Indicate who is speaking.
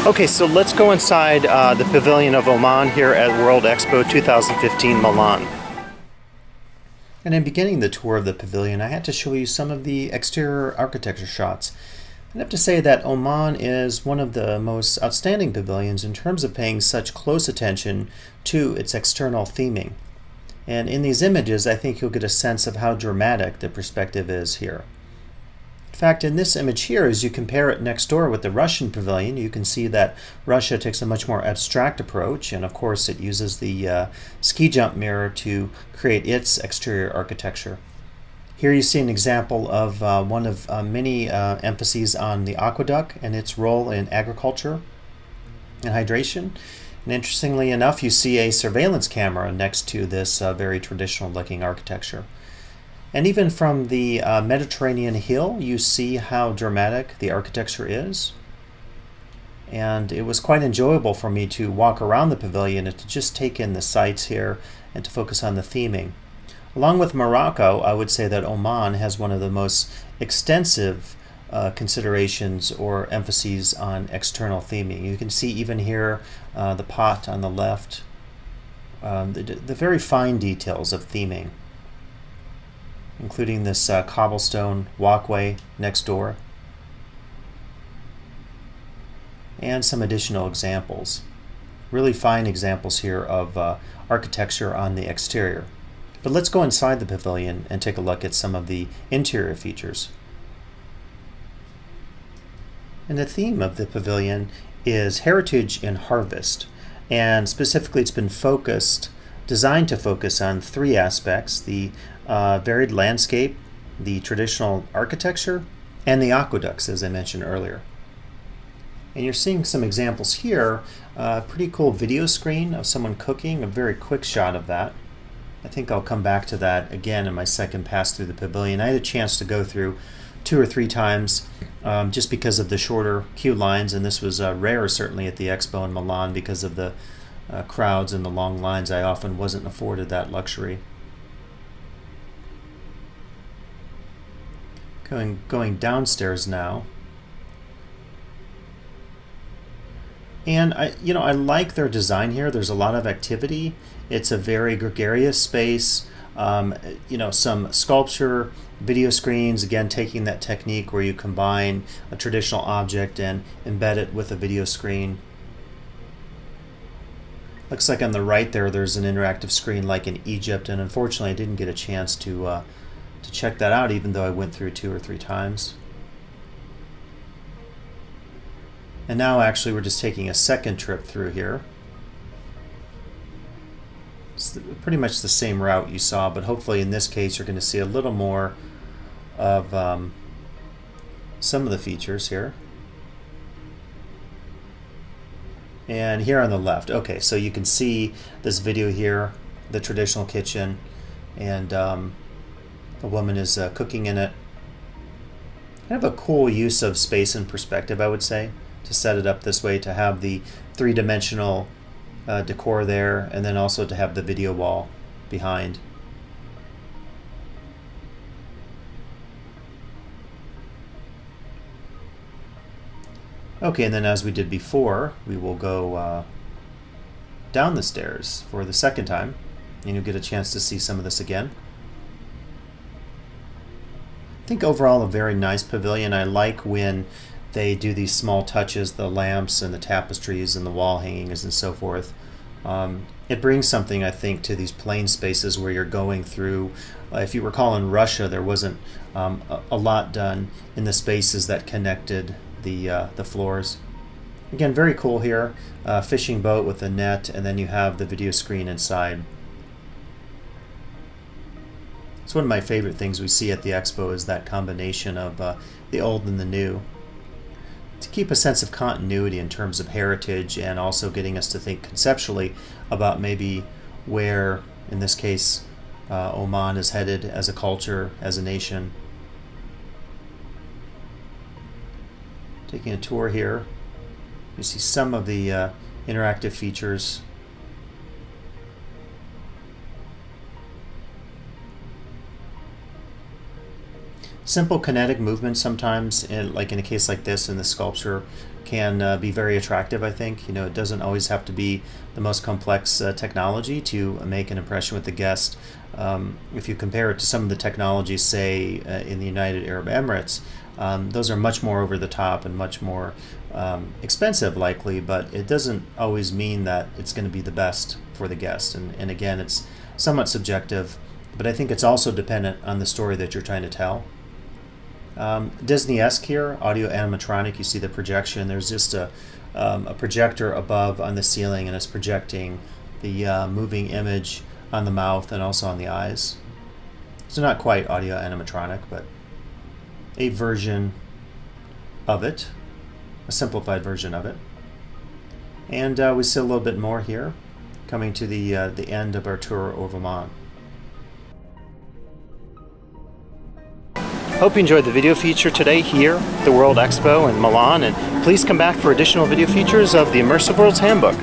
Speaker 1: Okay, so let's go inside the Pavilion of Oman here at World Expo 2015 Milan. And in beginning the tour of the pavilion, I had to show you some of the exterior architecture shots. I have to say that Oman is one of the most outstanding pavilions in terms of paying such close attention to its external theming. And in these images, I think you'll get a sense of how dramatic the perspective is here. In fact, in this image here, as you compare it next door with the Russian pavilion, you can see that Russia takes a much more abstract approach, and of course it uses the ski jump mirror to create its exterior architecture. Here you see an example of one of many emphases on the aqueduct and its role in agriculture and hydration. And interestingly enough, you see a surveillance camera next to this very traditional looking architecture. And even from the Mediterranean hill, you see how dramatic the architecture is. And it was quite enjoyable for me to walk around the pavilion and to just take in the sights here and to focus on the theming. Along with Morocco, I would say that Oman has one of the most extensive considerations or emphases on external theming. You can see even here the pot on the left, the very fine details of theming, including this cobblestone walkway next door, and some additional examples. Really fine examples here of architecture on the exterior. But let's go inside the pavilion and take a look at some of the interior features. And the theme of the pavilion is Heritage in Harvest, and specifically it's been designed to focus on three aspects: the varied landscape, the traditional architecture, and the aqueducts, as I mentioned earlier. And you're seeing some examples here. A pretty cool video screen of someone cooking, a very quick shot of that. I think I'll come back to that again in my second pass through the pavilion. I had a chance to go through 2 or 3 times just because of the shorter queue lines, and this was rare certainly at the Expo in Milan because of the crowds and the long lines. I often wasn't afforded that luxury. Going downstairs now, and I like their design here. There's a lot of activity. It's a very gregarious space. Some sculpture, video screens, again taking that technique where you combine a traditional object and embed it with a video screen. Looks like on the right there's an interactive screen like in Egypt, and unfortunately I didn't get a chance to check that out, even though I went through 2 or 3 times. And now actually we're just taking a second trip through here. It's pretty much the same route you saw, but hopefully in this case you're going to see a little more of some of the features here. And here on the left, okay, so you can see this video here, the traditional kitchen, and a woman is cooking in it. Kind of a cool use of space and perspective, I would say, to set it up this way, to have the 3-dimensional decor there, and then also to have the video wall behind. Okay, and then as we did before, we will go down the stairs for the second time, and you'll get a chance to see some of this again. I think overall a very nice pavilion. I like when they do these small touches, the lamps and the tapestries and the wall hangings and so forth. It brings something, I think, to these plain spaces where you're going through. If you recall, in Russia there wasn't a lot done in the spaces that connected the floors. Again, very cool here. Fishing boat with a net, and then you have the video screen inside. It's one of my favorite things we see at the Expo, is that combination of the old and the new, to keep a sense of continuity in terms of heritage, and also getting us to think conceptually about maybe where, in this case, Oman is headed as a culture, as a nation. Taking a tour here, you see some of the interactive features. Simple kinetic movement sometimes, like in a case like this in the sculpture, can be very attractive, I think. You know, it doesn't always have to be the most complex technology to make an impression with the guest. If you compare it to some of the technologies, say, in the United Arab Emirates, those are much more over the top and much more expensive, likely, but it doesn't always mean that it's going to be the best for the guest. And again, it's somewhat subjective, but I think it's also dependent on the story that you're trying to tell. Disney-esque here, audio animatronic. You see the projection. There's just a projector above on the ceiling, and it's projecting the moving image on the mouth and also on the eyes. So not quite audio animatronic, but a version of it, a simplified version of it. And we see a little bit more here, coming to the end of our tour of Oman. Hope you enjoyed the video feature today here at the World Expo in Milan, and please come back for additional video features of the Immersive Worlds Handbook.